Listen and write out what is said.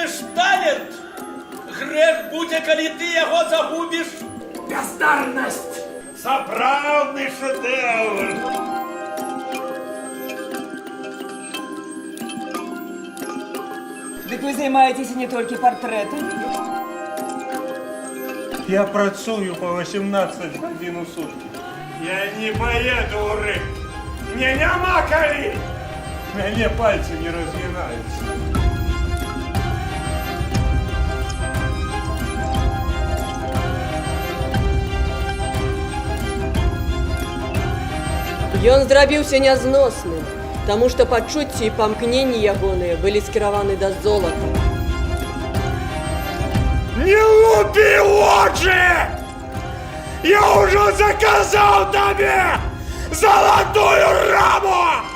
маеш талент. Грех будзе, калі ты яго загубіш. Бездарность! Сапраўдны шэдэўр! Дык вы займаецеся не толькі партрэтамі? Я працую по 18 гадзін у суткі. Я не поеду ў рыб. Мне няма калі. Мяне пальцы не разгінаюцца. Ён зрабіўся нязносным, таму што пачуцці і памкненні ягоныя былі скіраваны да золата. Не лупи очи! Я уже заказал тебе золотую раму!